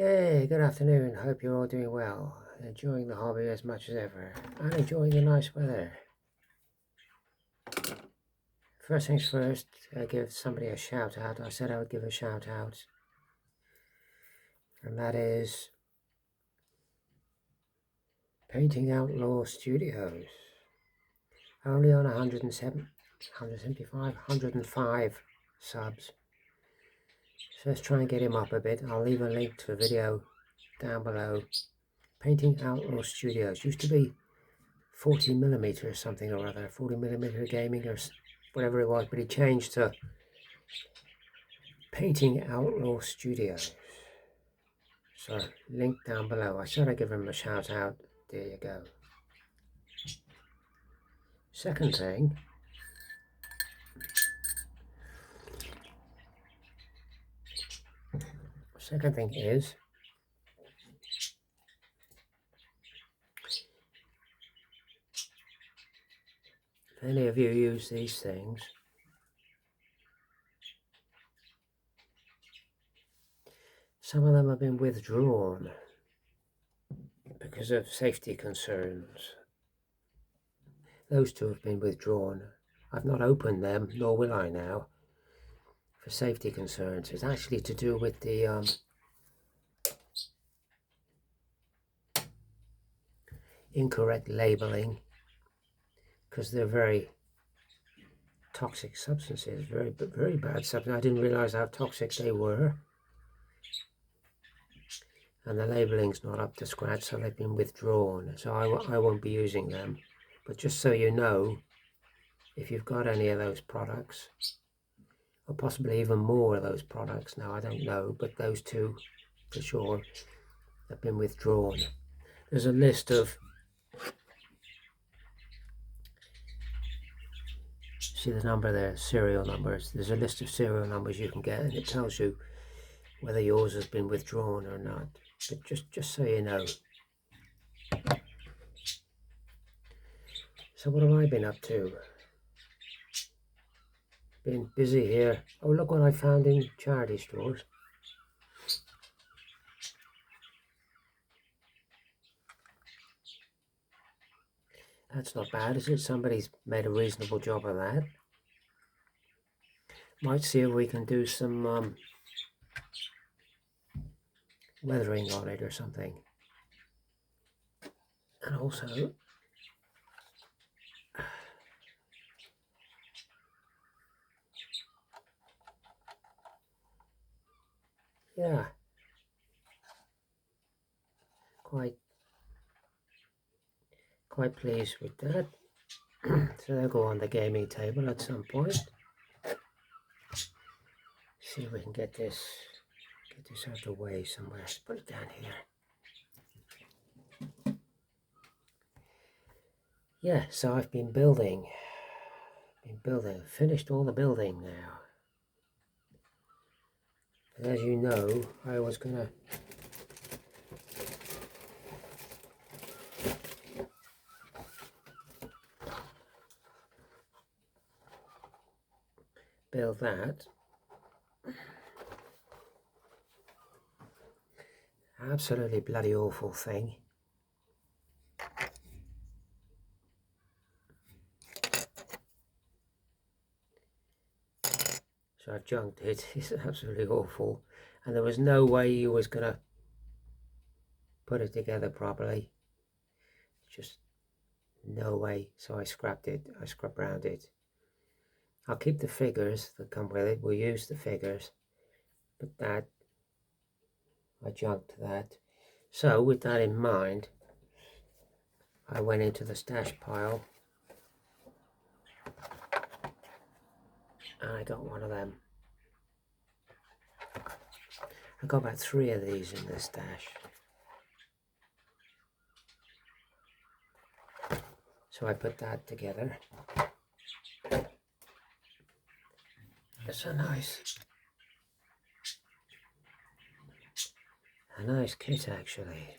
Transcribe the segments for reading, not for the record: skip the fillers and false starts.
Yay, good afternoon. Hope you're all doing well, enjoying the hobby as much as ever, and enjoying the nice weather. First things first, I give somebody a shout out. I said I would give a shout out, and that is Painting Outlaw Studios. Only on 105 subs. So let's try and get him up a bit. I'll leave a link to a video down below. Painting Outlaw Studios used to be 40mm or something or other, 40mm gaming or whatever it was, but he changed to Painting Outlaw Studios. So link down below. I said I'd give him a shout out. There you go. Second thing, is if any of you use these things, some of them have been withdrawn because of safety concerns. Those two have been withdrawn. I've not opened them, nor will I now, for safety concerns. It's actually to do with the incorrect labeling, because they're very toxic substances, very bad substances. I didn't realize how toxic they were, and the labeling's not up to scratch, so they've been withdrawn. So I won't be using them. But just so you know, if you've got any of those products, or possibly even more of those products, now I don't know, but those two for sure have been withdrawn. There's a list of, see the number there, serial numbers. There's a list of serial numbers you can get, and it tells you whether yours has been withdrawn or not. But just so you know. So what have I been up to? Been busy here. Oh, look what I found in charity stores. That's not bad, is it? Somebody's made a reasonable job of that. Might see if we can do some weathering on it or something. And also, yeah, quite pleased with that. So they'll go on the gaming table at some point. See if we can get this out of the way somewhere. Let's put it down here. Yeah, so I've been building, finished all the building now. But as you know, I was gonna build that. Absolutely bloody awful thing. So I've junked it. It's absolutely awful, and there was no way you was gonna put it together properly. Just no way. So I scrapped it. I scrap around it. I'll keep the figures that come with it. We'll use the figures, but that I junked that. So with that in mind, I went into the stash pile and I got one of them. I got about 3 of these in the stash. So I put that together. It's a nice kit actually.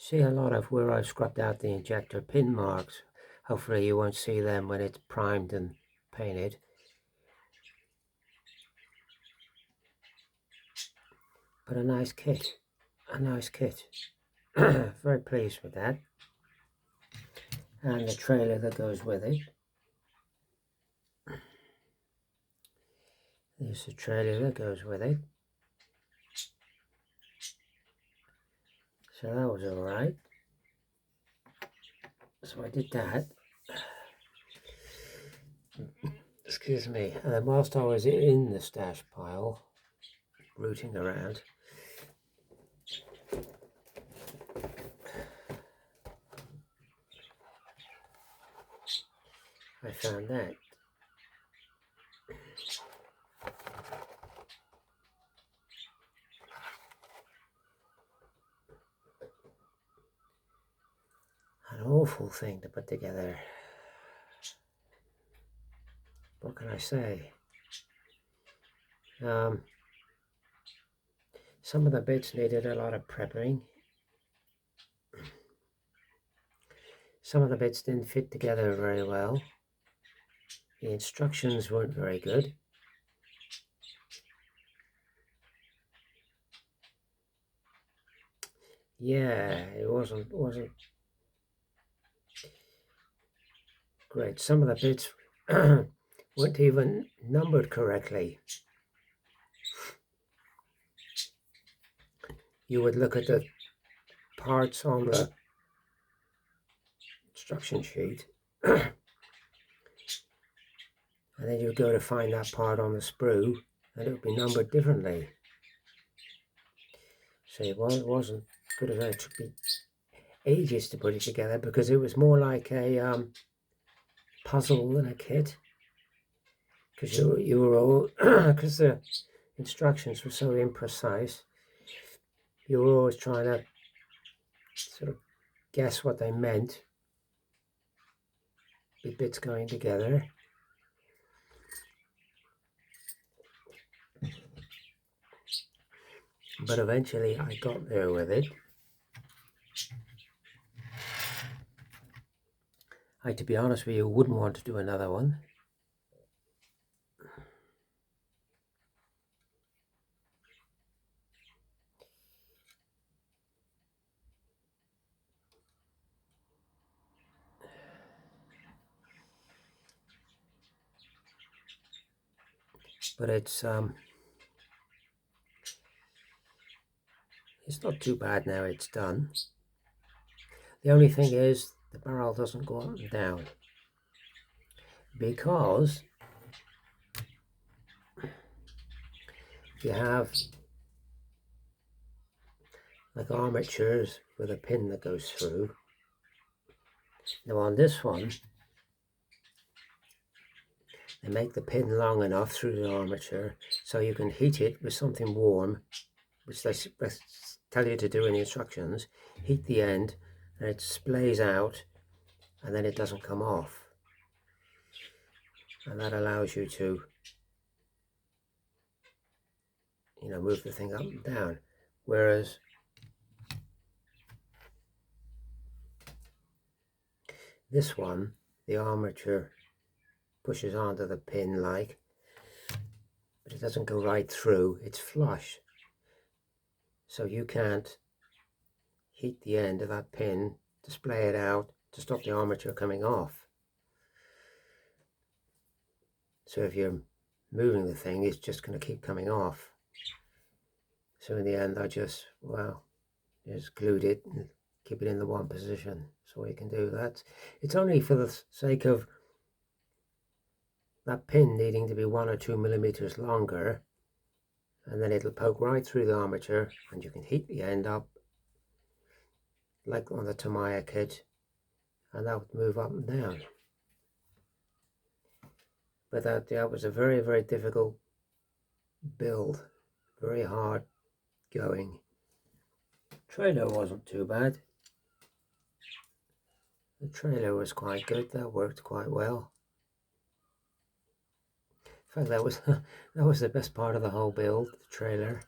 See a lot of where I've scrubbed out the injector pin marks. Hopefully you won't see them when it's primed and painted. But a nice kit, a nice kit. Very pleased with that. And the trailer that goes with it. There's the trailer that goes with it. So that was alright. So I did that. Excuse me. And whilst I was in the stash pile, rooting around, I found that. An awful thing to put together. What can I say? Some of the bits needed a lot of prepping. Some of the bits didn't fit together very well. The instructions weren't very good. Yeah, it wasn't great. Some of the bits weren't even numbered correctly. You would look at the parts on the instruction sheet and then you would go to find that part on the sprue and it would be numbered differently. So it wasn't good as it took me ages to put it together because it was more like a puzzle than a kit. Because you were all because the instructions were so imprecise, you were always trying to sort of guess what they meant with bits going together. But eventually I got there with it. To be honest with you, wouldn't want to do another one. But it's not too bad now it's done. The only thing is the barrel doesn't go up and down because you have like armatures with a pin that goes through. Now on this one, they make the pin long enough through the armature so you can heat it with something warm, which they tell you to do in the instructions. Heat the end and it splays out and then it doesn't come off. And that allows you to, move the thing up and down. Whereas this one, the armature pushes onto the pin but it doesn't go right through, it's flush. So you can't heat the end of that pin to splay it out to stop the armature coming off. So if you're moving the thing, it's just going to keep coming off. So in the end, I just glued it and keep it in the one position. That's all you can do. It's only for the sake of that pin needing to be 1 or 2 millimeters longer, and then it'll poke right through the armature and you can heat the end up like on the Tamiya kit, and that would move up and down. But that was a very, very difficult build, very hard going. Trailer wasn't too bad. The trailer was quite good, that worked quite well. In fact, that was the best part of the whole build, the trailer.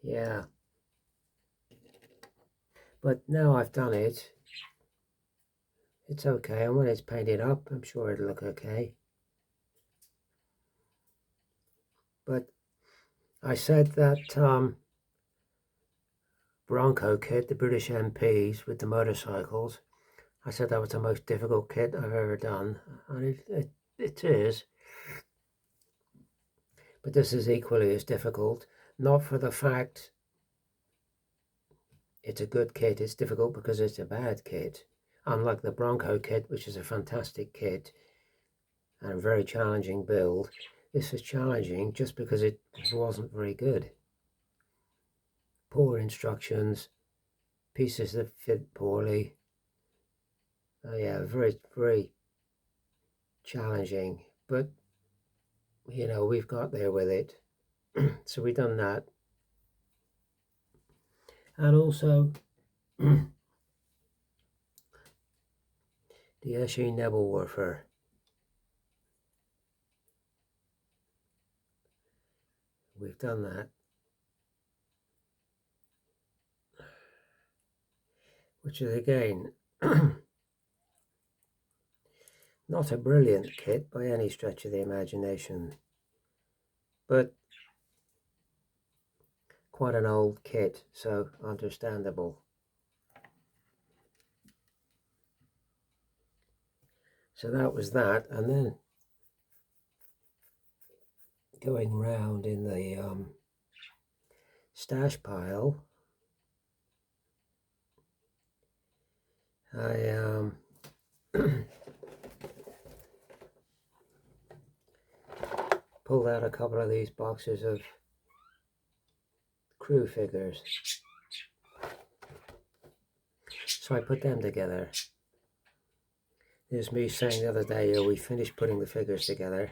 Yeah, but now I've done it, it's okay, and when it's painted up I'm sure it'll look okay. But I said that Bronco kit, the British MPs with the motorcycles, I said that was the most difficult kit I've ever done, and it is. But this is equally as difficult, not for the fact it's a good kit, it's difficult because it's a bad kit. Unlike the Bronco kit, which is a fantastic kit and a very challenging build, this is challenging just because it wasn't very good. Poor instructions, pieces that fit poorly. Yeah, very, very challenging, but you know, we've got there with it. So we've done that. And also the Eshe Nebelwerfer. We've done that. Which is again not a brilliant kit by any stretch of the imagination, but quite an old kit, so understandable. So that was that, and then going round in the stash pile, I pulled out a couple of these boxes of crew figures. So I put them together. There's me saying the other day, we finished putting the figures together.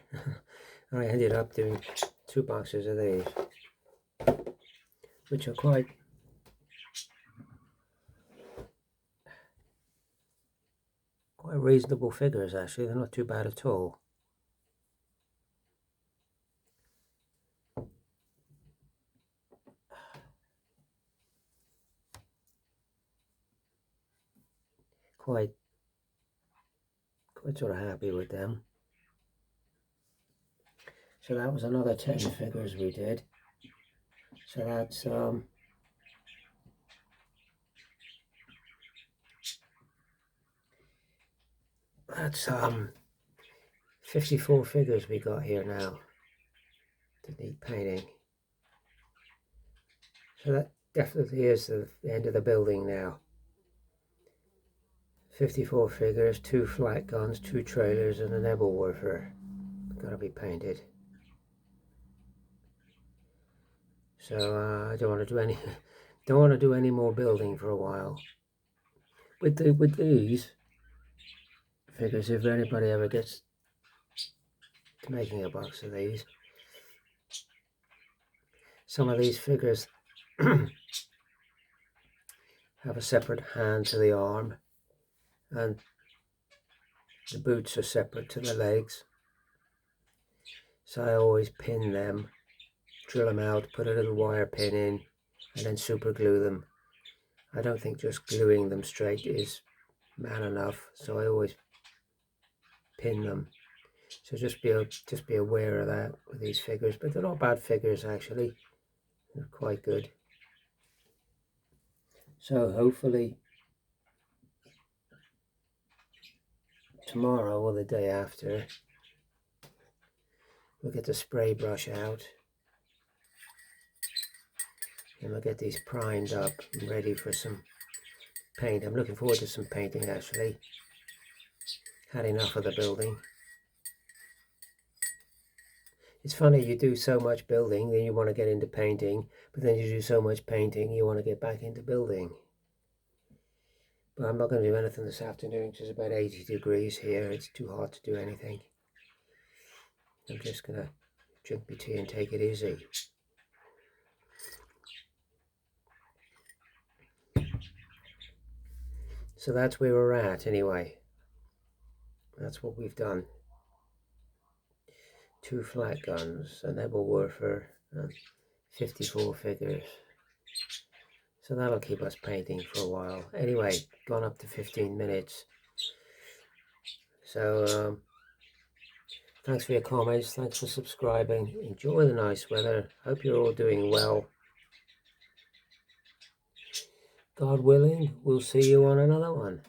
I ended up doing 2 boxes of these, which are quite reasonable figures actually. They're not too bad at all. Quite sort of happy with them. So that was another 10 figures we did. So that's 54 figures we got here now that need painting. So that definitely is the end of the building now. 54 figures, 2 flat guns, 2 trailers, and an Nebelwerfer. Got to be painted. So I don't want to do any more building for a while. With these figures, if anybody ever gets to making a box of these, some of these figures have a separate hand to the arm, and the boots are separate to the legs. So I always pin them, drill them out, put a little wire pin in, and then super glue them. I don't think just gluing them straight is man enough, so I always pin them. So just be aware of that with these figures, but they're not bad figures actually. They're quite good. So hopefully tomorrow or the day after we'll get the spray brush out and we'll get these primed up and ready for some paint. I'm looking forward to some painting actually. Had enough of the building. It's funny, you do so much building, then you want to get into painting, but then you do so much painting, you want to get back into building. But I'm not going to do anything this afternoon because it's about 80 degrees here. It's too hot to do anything. I'm just going to drink my tea and take it easy. So that's where we're at anyway. That's what we've done. 2 flat guns, a Nebelwerfer, and 54 figures. So that'll keep us painting for a while. Anyway, gone up to 15 minutes. So thanks for your comments. Thanks for subscribing. Enjoy the nice weather. Hope you're all doing well. God willing, we'll see you on another one.